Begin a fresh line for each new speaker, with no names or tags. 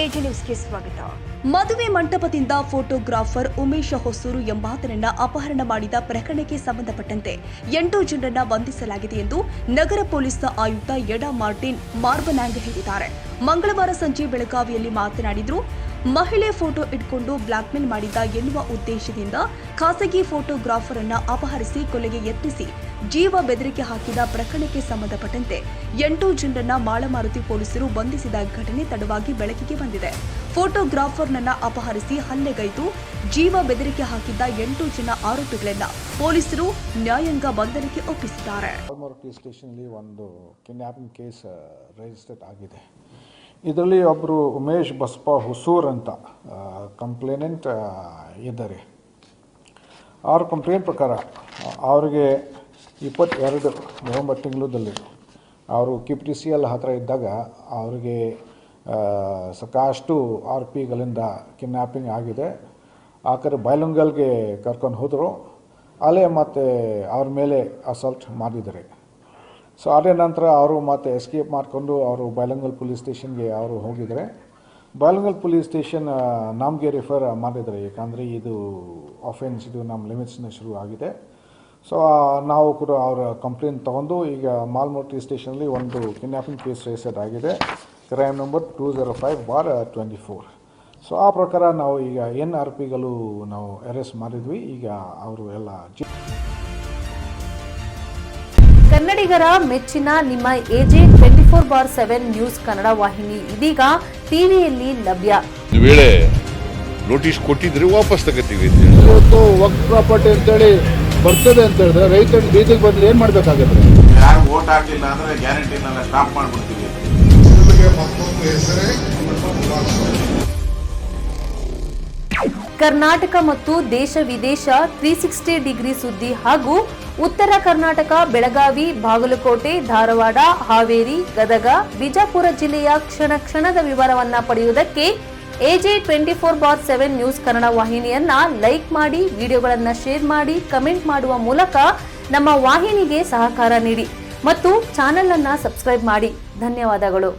AJ ನ್ಯೂಸ್ಗೆ ಸ್ವಾಗತ. ಮದುವೆ ಮಂಟಪದಿಂದ ಫೋಟೋಗ್ರಾಫರ್ ಉಮೇಶ್ ಹೊಸೂರು ಎಂಬಾತನನ್ನ ಅಪಹರಣ ಮಾಡಿದ ಪ್ರಕರಣಕ್ಕೆ ಸಂಬಂಧಪಟ್ಟಂತೆ 8 ಜನರನ್ನ ಬಂಧಿಸಲಾಗಿದೆ ಎಂದು ನಗರ ಪೊಲೀಸ್ ಆಯುಕ್ತ ಯಡಾ ಮಾರ್ಟಿನ್ ಮಾರ್ಬನಾಂಗ್ ಹೇಳಿದ್ದಾರೆ. ಮಂಗಳವಾರ ಸಂಜೆ ಬೆಳಗಾವಿಯಲ್ಲಿ ಮಾತನಾಡಿದರು. ಮಹಿಳೆ ಫೋಟೋ ಇಟ್ಕೊಂಡು ಬ್ಲಾಕ್ಮೇಲ್ ಮಾಡಿದ್ದ ಎನ್ನುವ ಉದ್ದೇಶದಿಂದ ಖಾಸಗಿ ಫೋಟೋಗ್ರಾಫರ್ ಅನ್ನ ಅಪಹರಿಸಿ ಕೊಲೆಗೆ ಯತ್ನಿಸಿ ಜೀವ ಬೆದರಿಕೆ ಹಾಕಿದ ಪ್ರಕರಣಕ್ಕೆ ಸಂಬಂಧಪಟ್ಟಂತೆ 8 ಜನರನ್ನ ಮಾಳಮಾರುತಿ ಪೊಲೀಸರು ಬಂಧಿಸಿದ ಘಟನೆ ತಡವಾಗಿ ಬೆಳಕಿಗೆ ಬಂದಿದೆ. ಫೋಟೋಗ್ರಾಫರ್ನನ್ನ ಅಪಹರಿಸಿ ಹಲ್ಲೆಗೈದು ಜೀವ ಬೆದರಿಕೆ ಹಾಕಿದ್ದ 8 ಜನ ಆರೋಪಿಗಳನ್ನ ಪೊಲೀಸರು ನ್ಯಾಯಾಂಗ ಬಂಧನಕ್ಕೆ ಒಪ್ಪಿಸಿದ್ದಾರೆ.
ಒಂದು ಕಿಡ್ನಾಪಿಂಗ್ ಕೇಸ್ ರಿಜಿಸ್ಟರ್ ಆಗಿದೆ. ಇದರಲ್ಲಿ ಒಬ್ಬರು ಉಮೇಶ್ ಬಸಪ್ಪ ಹೊಸೂರ್ ಅಂತ ಕಂಪ್ಲೇನೆಂಟ್ ಇದ್ದಾರೆ. ಅವ್ರ ಕಂಪ್ಲೇಂಟ್ ಪ್ರಕಾರ ಅವ್ರಿಗೆ 22 ನವೆಂಬರ್ ತಿಂಗಳಲ್ಲಿ ಅವರು KPTCL ಹತ್ತಿರ ಇದ್ದಾಗ ಅವರಿಗೆ ಸಾಕಷ್ಟು ಆರೋಪಿಗಳಿಂದ ಕಿಡ್ನಾಪಿಂಗ್ ಆಗಿದೆ. ಆ ಕಡೆ ಬೈಲಂಗಲ್ಗೆ ಕರ್ಕೊಂಡು ಹೋದರು. ಅಲ್ಲೇ ಮತ್ತು ಅವ್ರ ಮೇಲೆ ಅಸಾಲ್ಟ್ ಮಾಡಿದ್ದಾರೆ. ಸೊ ಅದೇ ನಂತರ ಅವರು ಮತ್ತೆ ಎಸ್ಕೇಪ್ ಮಾಡಿಕೊಂಡು ಅವರು ಬೈಲಂಗಲ್ ಪೊಲೀಸ್ ಸ್ಟೇಷನ್ಗೆ ಅವರು ಹೋಗಿದ್ದಾರೆ. ಬೈಲಂಗಲ್ ಪೊಲೀಸ್ ಸ್ಟೇಷನ್ ನಮಗೆ ರಿಫರ್ ಮಾಡಿದ್ದಾರೆ, ಯಾಕಂದರೆ ಇದು ಅಫೆನ್ಸ್ ಇದು ನಮ್ಮ ಲಿಮಿಟ್ಸ್ನ ಶುರು ಆಗಿದೆ. ಸೊ ನಾವು ಕೂಡ ಅವರ ಕಂಪ್ಲೇಂಟ್ ತೊಗೊಂಡು ಈಗ ಮಾಲ್ಮೂರ್ತಿ ಸ್ಟೇಷನಲ್ಲಿ ಒಂದು ಕಿಡ್ನಾಪಿಂಗ್ ಕೇಸ್ ರಿಜಿಸ್ಟರ್ ಆಗಿದೆ, ಕ್ರೈಮ್ ನಂಬರ್ 205/24. ಸೊ ಆ ಪ್ರಕಾರ ನಾವು ಈಗ ಆರೋಪಿಗಳು ನಾವು ಅರೆಸ್ಟ್ ಮಾಡಿದ್ವಿ. ಈಗ ಅವರು ಎಲ್ಲ
ಕನ್ನಡಿಗರ ಮೆಚ್ಚಿನ ನಿಮ್ಮ ಎಜೆ 24/7 ನ್ಯೂಸ್ ಕನ್ನಡ ವಾಹಿನಿ ಇದೀಗ ಟಿವಿಯಲ್ಲಿ ಲಭ್ಯ.
ವೇಳೆ ನೋಟಿಸ್ ಕೊಟ್ಟಿದ್ರೆ ವಾಪಸ್ ತಗೋತೀವಿ.
ಇವತ್ತು ವಕ್ಫ್ ಪ್ರಾಪರ್ಟಿ ಅಂತೇಳಿ ಬರ್ತದೆ ಅಂತ ಹೇಳಿದ್ರೆ ರೈತರ ಬೀದಿಗೆ ಬಂದ್ರೆ ಏನ್ ಮಾಡ್ಬೇಕಾಗತ್ತೆ?
ಯಾರು ವೋಟ್ ಹಾಕಿಲ್ಲ ಅಂದ್ರೆ ಗ್ಯಾರಂಟಿನೆಲ್ಲ ಸ್ಟಾಪ್ ಮಾಡ್ಬಿಡ್ತೀವಿ.
ಕರ್ನಾಟಕ ಮತ್ತು ದೇಶ ವಿದೇಶ 360 ಡಿಗ್ರಿ ಸುದ್ದಿ ಹಾಗೂ ಉತ್ತರ ಕರ್ನಾಟಕ ಬೆಳಗಾವಿ, ಬಾಗಲಕೋಟೆ, ಧಾರವಾಡ, ಹಾವೇರಿ, ಗದಗ, ಬಿಜಾಪುರ ಜಿಲ್ಲೆಯ ಕ್ಷಣ ಕ್ಷಣದ ವಿವರವನ್ನ ಪಡೆಯುವುದಕ್ಕೆ ಎಜೆ 24/7 ನ್ಯೂಸ್ ಕನ್ನಡ ವಾಹಿನಿಯನ್ನ ಲೈಕ್ ಮಾಡಿ, ವಿಡಿಯೋಗಳನ್ನ ಶೇರ್ ಮಾಡಿ, ಕಮೆಂಟ್ ಮಾಡುವ ಮೂಲಕ ನಮ್ಮ ವಾಹಿನಿಗೆ ಸಹಕಾರ ನೀಡಿ ಮತ್ತು ಚಾನೆಲ್ ಅನ್ನ ಸಬ್ಸ್ಕ್ರೈಬ್ ಮಾಡಿ. ಧನ್ಯವಾದಗಳು.